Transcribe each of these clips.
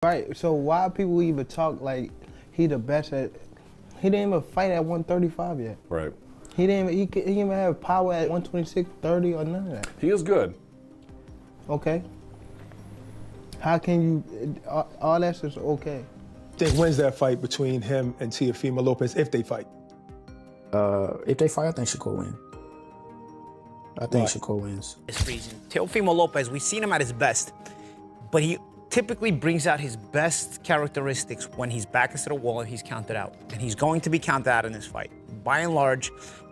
Right, so why people even talk like he the best at, he didn't even fight at 135 yet. Right. He didn't even have power at 126, 30 or none of that. He is good. Okay. How can you, all that's just okay. Think when's that fight between him and Teofimo Lopez if they fight? If they fight, I think Shakur win. I think Shakur wins. This reason, Teofimo Lopez, we've seen him at his best, but he typically brings out his best characteristics when he's back against the wall and he's counted out. And he's going to be counted out in this fight. By and large,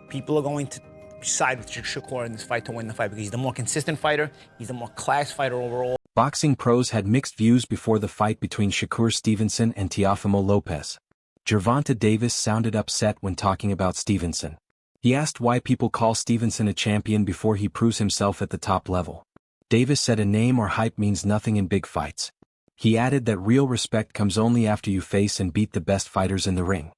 people are going to side with Shakur in this fight to win the fight because he's the more consistent fighter, he's the more class fighter overall. Boxing pros had mixed views before the fight between Shakur Stevenson and Teofimo Lopez. Gervonta Davis sounded upset when talking about Stevenson. He asked why people call Stevenson a champion before he proves himself at the top level. Davis said a name or hype means nothing in big fights. He added that real respect comes only after you face and beat the best fighters in the ring.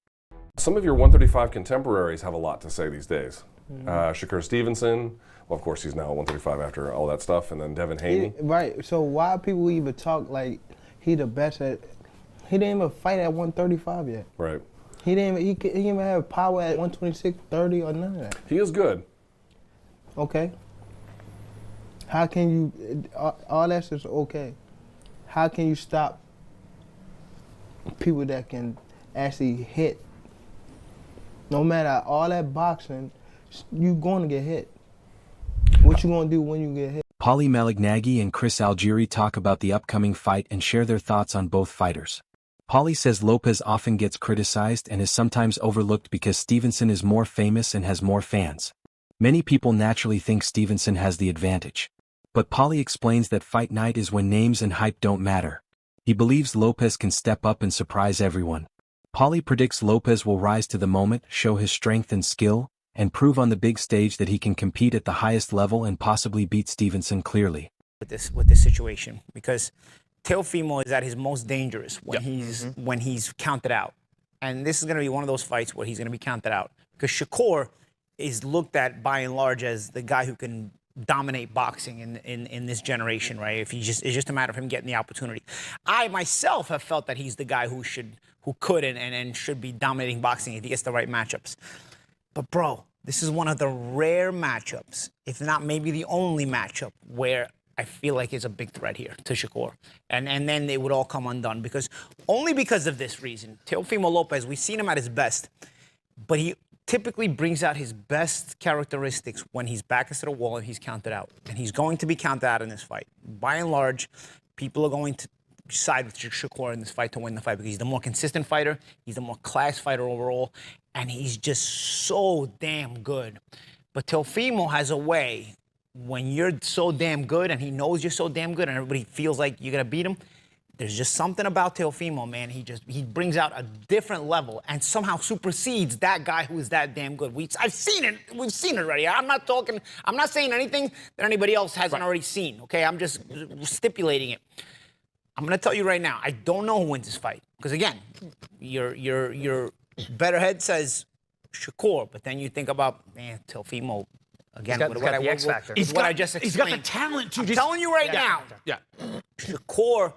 Some of your 135 contemporaries have a lot to say these days. Shakur Stevenson, well, of course, he's now 135 after all that stuff, and then Devin Haney. Right, so why people even talk like he the best at, he didn't even fight at 135 yet. Right. He didn't even have power at 126, 30 or none of that. He is good. Okay. How can you, all that's just okay. How can you stop people that can actually hit? No matter all that boxing, you going to get hit. What you going to do when you get hit? Paulie Malignaggi and Chris Algieri talk about the upcoming fight and share their thoughts on both fighters. Paulie says Lopez often gets criticized and is sometimes overlooked because Stevenson is more famous and has more fans. Many people naturally think Stevenson has the advantage. But Paulie explains that fight night is when names and hype don't matter. He believes Lopez can step up and surprise everyone. Paulie predicts Lopez will rise to the moment, show his strength and skill, and prove on the big stage that he can compete at the highest level and possibly beat Stevenson clearly. With this situation, because Teofimo is at his most dangerous when he's counted out. And this is going to be one of those fights where he's going to be counted out. Because Shakur is looked at by and large as the guy who can dominate boxing in this generation, right? If it's just a matter of him getting the opportunity. I myself have felt that he's the guy who could and should be dominating boxing if he gets the right matchups. But bro, this is one of the rare matchups, if not maybe the only matchup, where I feel like is a big threat here to Shakur. And then they would all come undone only because of this reason. Teofimo Lopez, we've seen him at his best, but he typically brings out his best characteristics when he's back against the wall and he's counted out. And he's going to be counted out in this fight. By and large, people are going to side with Shakur in this fight to win the fight because he's the more consistent fighter, he's the more class fighter overall, and he's just so damn good. But Teofimo has a way, when you're so damn good and he knows you're so damn good and everybody feels like you're going to beat him, there's just something about Teofimo, man. He brings out a different level and somehow supersedes that guy who is that damn good. I've seen it. We've seen it already. I'm not saying anything that anybody else hasn't already seen, okay? I'm just stipulating it. I'm going to tell you right now, I don't know who wins this fight. Because again, your better head says Shakur, but then you think about, man, Teofimo. Again, he's got the X factor. What I just explained. He's got the talent to I'm telling you right now. Yeah. Shakur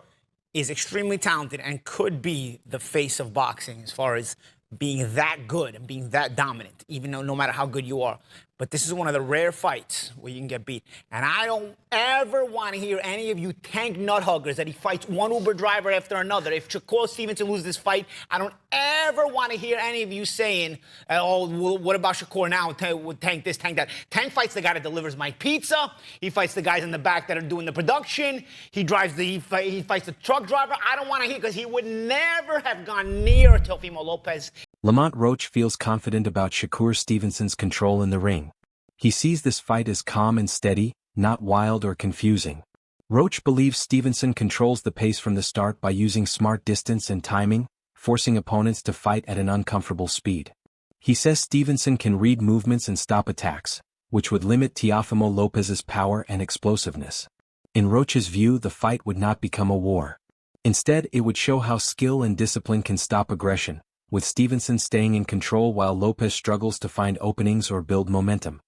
is extremely talented and could be the face of boxing as far as being that good and being that dominant, even though no matter how good you are. But this is one of the rare fights where you can get beat. And I don't ever want to hear any of you tank nut huggers that he fights one Uber driver after another. If Shakur Stevenson loses this fight, I don't ever want to hear any of you saying, oh, well, what about Shakur now? Tank this, tank that. Tank fights the guy that delivers my pizza. He fights the guys in the back that are doing the production. He fights the truck driver. I don't want to hear, because he would never have gone near Teofimo Lopez. Lamont Roach feels confident about Shakur Stevenson's control in the ring. He sees this fight as calm and steady, not wild or confusing. Roach believes Stevenson controls the pace from the start by using smart distance and timing, forcing opponents to fight at an uncomfortable speed. He says Stevenson can read movements and stop attacks, which would limit Teofimo Lopez's power and explosiveness. In Roach's view, the fight would not become a war. Instead, it would show how skill and discipline can stop aggression, with Stevenson staying in control while Lopez struggles to find openings or build momentum.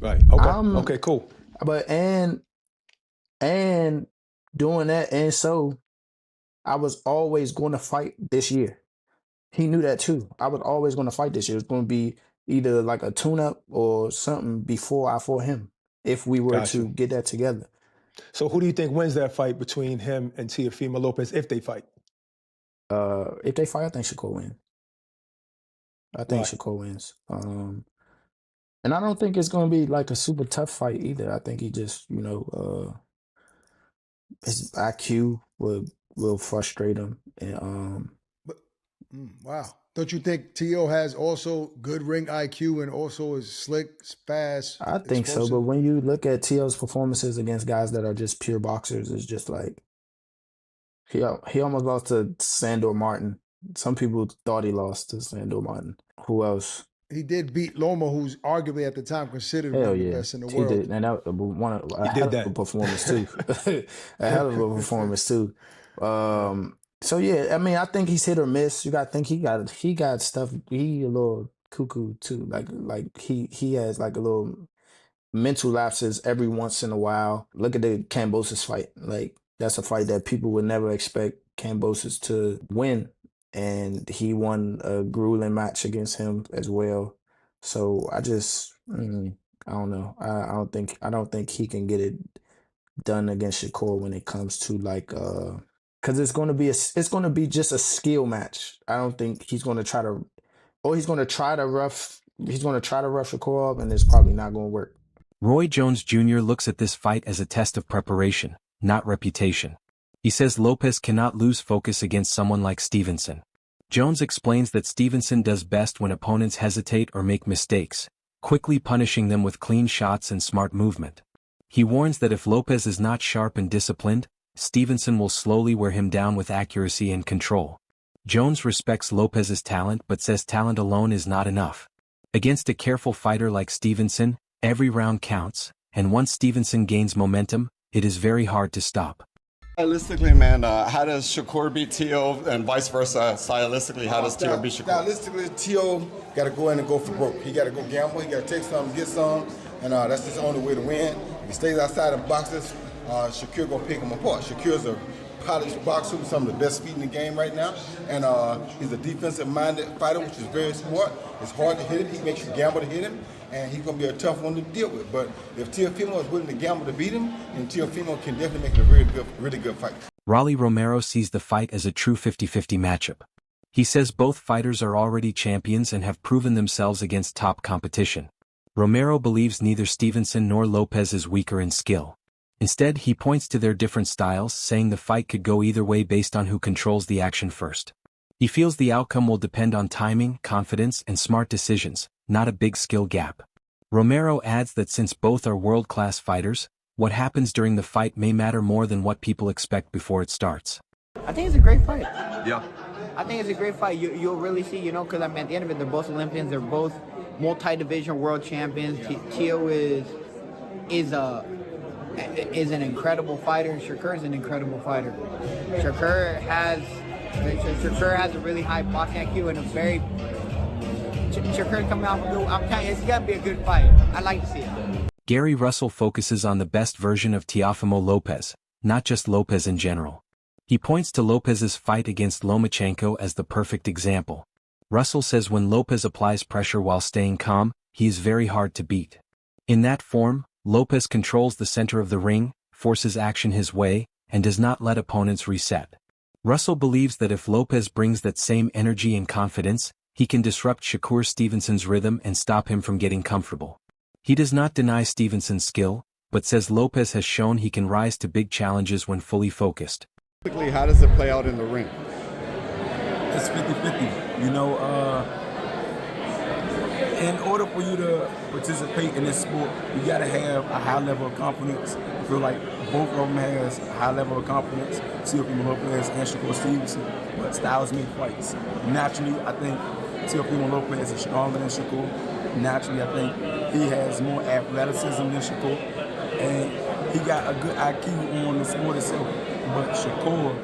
Right. Okay. Okay, cool. But and doing that, and so I was always going to fight this year. He knew that too. I was always going to fight this year. It was going to be either like a tune-up or something before I fought him if we were Gotcha. to get that together. So who do you think wins that fight between him and Teofimo Lopez if they fight? If they fight, I think Shakur wins. I think Why? Shakur wins. And I don't think it's going to be like a super tough fight either. I think he just, his IQ will frustrate him. And But wow, don't you think T.O. has also good ring IQ and also is slick, fast, I think so. explosive? But when you look at T.O.'s performances against guys that are just pure boxers, it's just like he almost lost to Sandor Martin. Some people thought he lost to Sandor Martin. Who else? He did beat Loma, who's arguably at the time considered one Hell of the yeah, best in the he world. did, and that a He hell did of a that. performance too. A hell of a performance too. So yeah, I mean, I think he's hit or miss. You got to think he got stuff. He a little cuckoo too. Like he has like a little mental lapses every once in a while. Look at the Kambosos fight. Like that's a fight that people would never expect Kambosos to win, and he won a grueling match against him as well. So I just I don't know. I don't think he can get it done against Shakur when it comes to like because it's gonna be just a skill match. I don't think he's gonna try to or he's gonna try to rough Shakur up, and it's probably not gonna work. Roy Jones Jr. looks at this fight as a test of preparation, not reputation. He says Lopez cannot lose focus against someone like Stevenson. Jones explains that Stevenson does best when opponents hesitate or make mistakes, quickly punishing them with clean shots and smart movement. He warns that if Lopez is not sharp and disciplined, Stevenson will slowly wear him down with accuracy and control. Jones respects Lopez's talent but says talent alone is not enough. Against a careful fighter like Stevenson, every round counts, and once Stevenson gains momentum, it is very hard to stop. Stylistically, man, how does Shakur beat T.O. and vice versa? Stylistically, how does T.O. beat Shakur? Stylistically, T.O. got to go in and go for broke. He got to go gamble. He got to take some, get some, and that's just the only way to win. If he stays outside and boxes, Shakur gonna pick him apart. Shakur's a polished boxer with some of the best feet in the game right now, and he's a defensive-minded fighter, which is very smart. It's hard to hit him. He makes you gamble to hit him, and he's gonna be a tough one to deal with. But if Teofimo is willing to gamble to beat him, then Teofimo can definitely make it a really good fight. Rolly Romero sees the fight as a true 50-50 matchup. He says both fighters are already champions and have proven themselves against top competition. Romero believes neither Stevenson nor Lopez is weaker in skill. Instead, he points to their different styles, saying the fight could go either way based on who controls the action first. He feels the outcome will depend on timing, confidence, and smart decisions, not a big skill gap. Romero adds that since both are world-class fighters, what happens during the fight may matter more than what people expect before it starts. I think it's a great fight. Yeah. I think it's a great fight. You'll really see, because at the end of it, they're both Olympians. They're both multi-division world champions. Tio is an incredible fighter, and Shakur is an incredible fighter. Shakur has a really high boxing IQ and a very. Shakur coming out with I'm telling you, it's got to be a good fight. I like to see it. Gary Russell focuses on the best version of Teofimo Lopez, not just Lopez in general. He points to Lopez's fight against Lomachenko as the perfect example. Russell says when Lopez applies pressure while staying calm, he is very hard to beat. In that form, Lopez controls the center of the ring, forces action his way, and does not let opponents reset. Russell believes that if Lopez brings that same energy and confidence, he can disrupt Shakur Stevenson's rhythm and stop him from getting comfortable. He does not deny Stevenson's skill, but says Lopez has shown he can rise to big challenges when fully focused. Typically, how does it play out in the ring? It's 50-50. In order for you to participate in this sport, you gotta have a high level of confidence. I feel like both of them has a high level of confidence, Teofimo Lopez and Shakur Stevenson, but styles make fights. Naturally, I think Teofimo Lopez is stronger than Shakur. Naturally, I think he has more athleticism than Shakur, and he got a good IQ on the sport itself. But Shakur,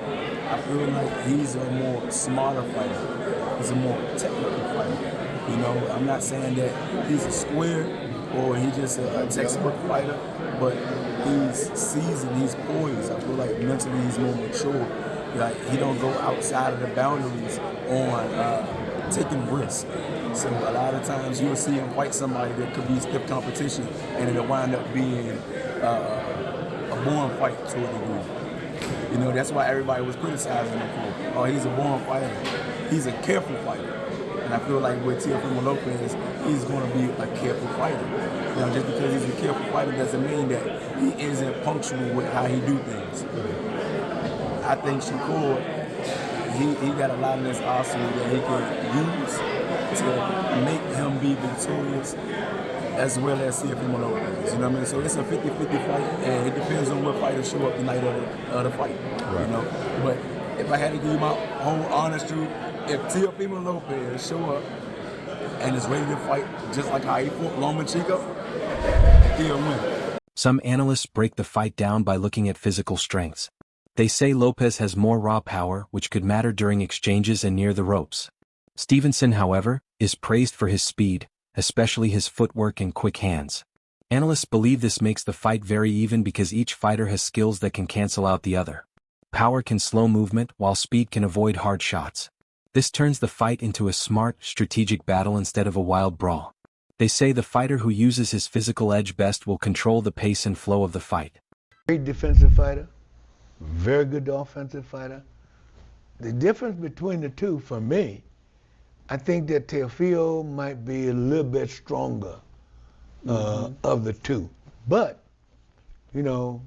I feel like he's a more smarter fighter. He's a more technical fighter. I'm not saying that he's a square or he's just a textbook fighter, but he's seasoned, he's poised. I feel like mentally he's more mature. Like, he don't go outside of the boundaries on taking risks. So a lot of times you'll see him fight somebody that could be stiff competition, and it'll wind up being a born fight to a degree. You know, that's why everybody was criticizing him for, oh, he's a born fighter. He's a careful fighter. And I feel like with Teofimo Lopez, he's going to be a careful fighter. You know, just because he's a careful fighter doesn't mean that he isn't punctual with how he do things. I think Shakur, he got a lot in his arsenal that he can use to make him be victorious, as well as Teofimo Lopez. You know what I mean? So it's a 50-50 fight, and it depends on what fighters show up the night of the fight. Right. You know, but if I had to give you my whole honest truth, if Teofimo Lopez show up and is ready to fight just like how he fought Loma Chico, he'll win. Some analysts break the fight down by looking at physical strengths. They say Lopez has more raw power, which could matter during exchanges and near the ropes. Stevenson, however, is praised for his speed, especially his footwork and quick hands. Analysts believe this makes the fight very even because each fighter has skills that can cancel out the other. Power can slow movement, while speed can avoid hard shots. This turns the fight into a smart, strategic battle instead of a wild brawl. They say the fighter who uses his physical edge best will control the pace and flow of the fight. Great defensive fighter, very good offensive fighter. The difference between the two, for me, I think that Teofimo might be a little bit stronger of the two. But, you know,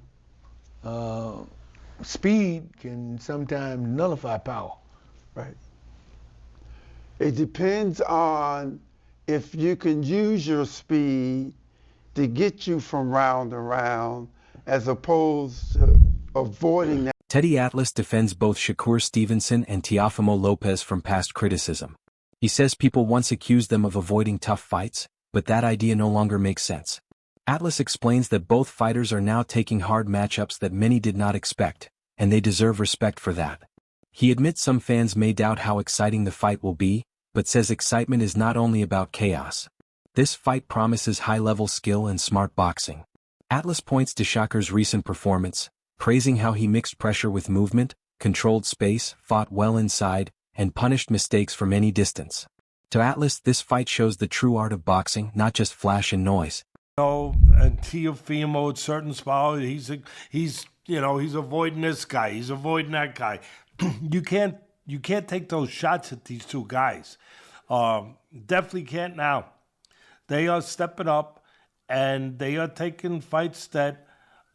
speed can sometimes nullify power. Right. It depends on if you can use your speed to get you from round to round, as opposed to avoiding that. Teddy Atlas defends both Shakur Stevenson and Teofimo Lopez from past criticism. He says people once accused them of avoiding tough fights, but that idea no longer makes sense. Atlas explains that both fighters are now taking hard matchups that many did not expect, and they deserve respect for that. He admits some fans may doubt how exciting the fight will be, but says excitement is not only about chaos. This fight promises high-level skill and smart boxing. Atlas points to Shakur's recent performance, praising how he mixed pressure with movement, controlled space, fought well inside, and punished mistakes from any distance. To Atlas, this fight shows the true art of boxing, not just flash and noise. And Teofimo, at certain spots, he's avoiding this guy, he's avoiding that guy. You can't take those shots at these two guys. Definitely can't now. They are stepping up, and they are taking fights that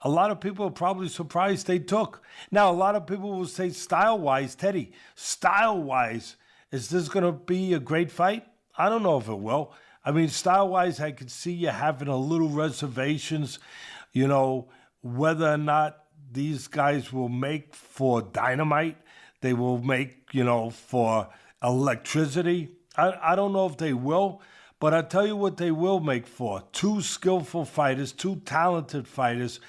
a lot of people are probably surprised they took. Now, a lot of people will say style-wise, Teddy, style-wise, is this going to be a great fight? I don't know if it will. I mean, style-wise, I could see you having a little reservations, you know, whether or not these guys will make for dynamite. They will make, you know, for electricity. I don't know if they will, but I'll tell you what they will make for. Two skillful fighters, two talented fighters,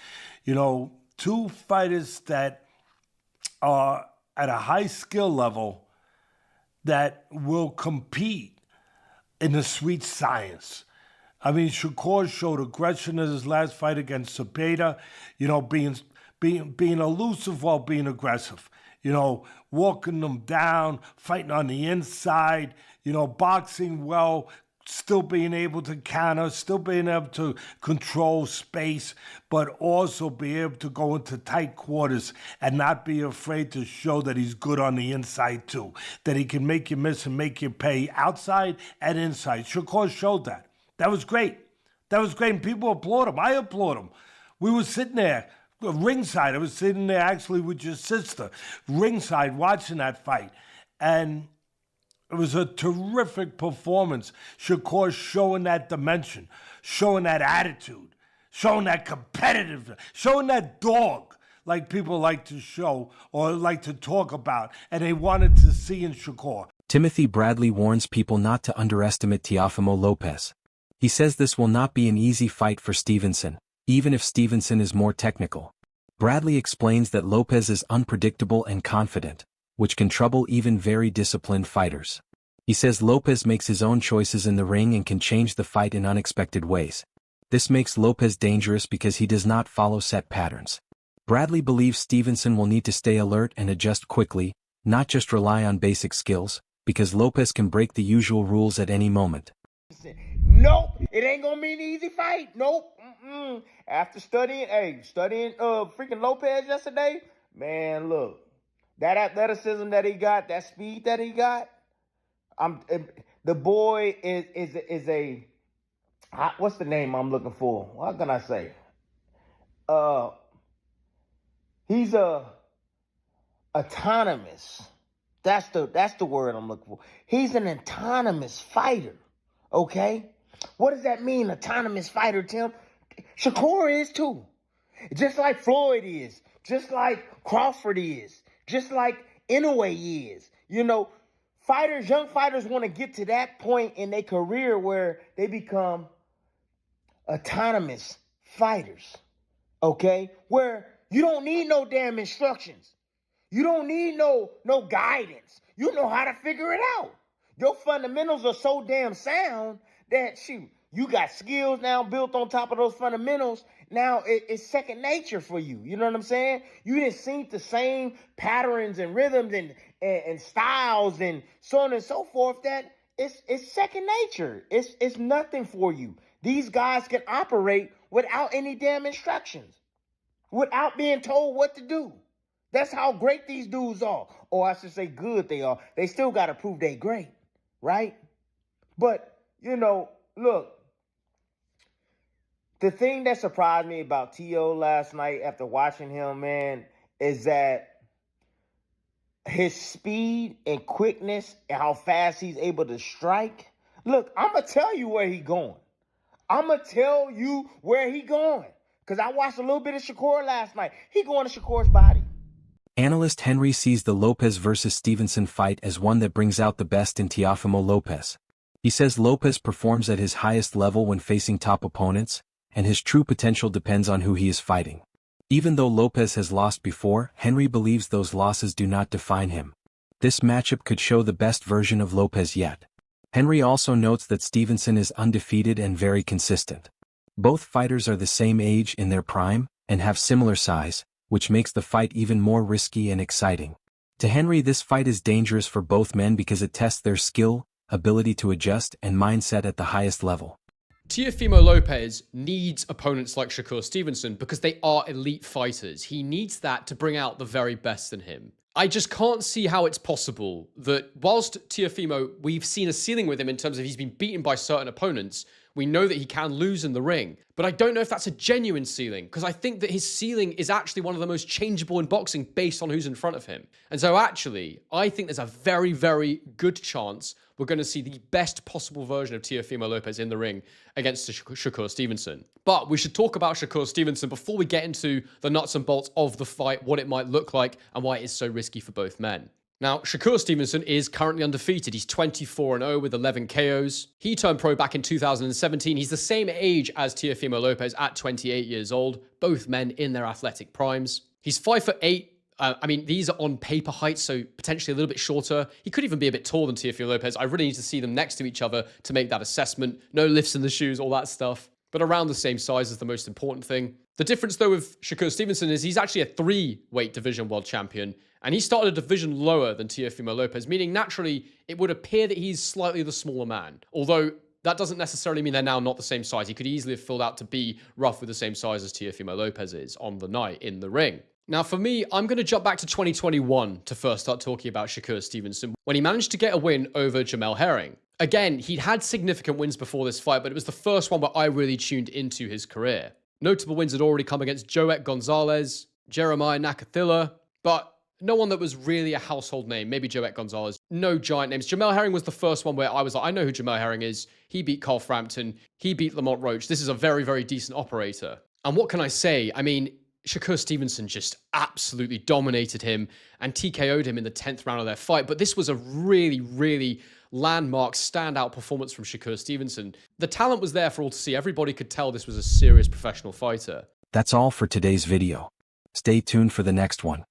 you know, two fighters that are at a high skill level that will compete in the sweet science. I mean, Shakur showed aggression in his last fight against Cepeda, you know, being elusive while being aggressive. You know, walking them down, fighting on the inside, you know, boxing well, still being able to counter, still being able to control space, but also be able to go into tight quarters and not be afraid to show that he's good on the inside too, that he can make you miss and make you pay outside and inside. Shakur showed that. That was great. That was great, and people applaud him. I applaud him. We were sitting there ringside. I was sitting there actually with your sister, ringside, watching that fight. And it was a terrific performance. Shakur showing that dimension, showing that attitude, showing that competitiveness, showing that dog like people like to show or like to talk about, and they wanted to see in Shakur. Timothy Bradley warns people not to underestimate Teofimo Lopez. He says this will not be an easy fight for Stevenson, even if Stevenson is more technical. Bradley explains that Lopez is unpredictable and confident, which can trouble even very disciplined fighters. He says Lopez makes his own choices in the ring and can change the fight in unexpected ways. This makes Lopez dangerous because he does not follow set patterns. Bradley believes Stevenson will need to stay alert and adjust quickly, not just rely on basic skills, because Lopez can break the usual rules at any moment. Nope, it ain't gonna be an easy fight. Nope. After studying freaking Lopez yesterday, man, look, that athleticism that he got, that speed that he got, the boy is a what's the name I'm looking for? What can I say? He's autonomous. That's the word I'm looking for. He's an autonomous fighter. Okay? What does that mean, autonomous fighter, Tim? Shakur is too. Just like Floyd is. Just like Crawford is. Just like Inoue is. You know, young fighters want to get to that point in their career where they become autonomous fighters. Okay? Where you don't need no damn instructions. You don't need no guidance. You know how to figure it out. Your fundamentals are so damn sound that you got skills now built on top of those fundamentals. Now it's second nature for you. You know what I'm saying? You didn't see the same patterns and rhythms and styles and so on and so forth that it's second nature. It's nothing for you. These guys can operate without any damn instructions, without being told what to do. That's how great these dudes are. Or I should say good they are. They still got to prove they great, right? But, you know, look, the thing that surprised me about T.O. last night after watching him, man, is that his speed and quickness and how fast he's able to strike. Look, I'm going to tell you where he's going. Because I watched a little bit of Shakur last night. He going to Shakur's body. Analyst Henry sees the Lopez versus Stevenson fight as one that brings out the best in Teofimo Lopez. He says Lopez performs at his highest level when facing top opponents, and his true potential depends on who he is fighting. Even though Lopez has lost before, Henry believes those losses do not define him. This matchup could show the best version of Lopez yet. Henry also notes that Stevenson is undefeated and very consistent. Both fighters are the same age in their prime, and have similar size, which makes the fight even more risky and exciting. To Henry, this fight is dangerous for both men because it tests their skill, ability to adjust, and mindset at the highest level. Teofimo Lopez needs opponents like Shakur Stevenson because they are elite fighters. He needs that to bring out the very best in him. I just can't see how it's possible that whilst Teofimo, we've seen a ceiling with him in terms of he's been beaten by certain opponents, we know that he can lose in the ring. But I don't know if that's a genuine ceiling, because I think that his ceiling is actually one of the most changeable in boxing based on who's in front of him. And so actually, I think there's a very, very good chance we're going to see the best possible version of Teofimo Lopez in the ring against Shakur Stevenson. But we should talk about Shakur Stevenson before we get into the nuts and bolts of the fight, what it might look like, and why it is so risky for both men. Now, Shakur Stevenson is currently undefeated. He's 24-0 with 11 KOs. He turned pro back in 2017. He's the same age as Teofimo Lopez at 28 years old, both men in their athletic primes. He's 5'8". These are on paper heights, so potentially a little bit shorter. He could even be a bit taller than Teofimo Lopez. I really need to see them next to each other to make that assessment. No lifts in the shoes, all that stuff. But around the same size is the most important thing. The difference, though, with Shakur Stevenson is he's actually a 3-weight division world champion, and he started a division lower than Teofimo Lopez, meaning naturally it would appear that he's slightly the smaller man. Although that doesn't necessarily mean they're now not the same size. He could easily have filled out to be roughly the same size as Teofimo Lopez is on the night in the ring. Now, for me, I'm going to jump back to 2021 to first start talking about Shakur Stevenson, when he managed to get a win over Jamel Herring. Again, he'd had significant wins before this fight, but it was the first one where I really tuned into his career. Notable wins had already come against Joet Gonzalez, Jeremiah Nakathila, but no one that was really a household name. Maybe Joet Gonzalez. No giant names. Jamel Herring was the first one where I was like, I know who Jamel Herring is. He beat Carl Frampton. He beat Lamont Roach. This is a very, very decent operator. And what can I say? I mean, Shakur Stevenson just absolutely dominated him and TKO'd him in the 10th round of their fight. But this was a really, really landmark standout performance from Shakur Stevenson. The talent was there for all to see. Everybody could tell this was a serious professional fighter. That's all for today's video. Stay tuned for the next one.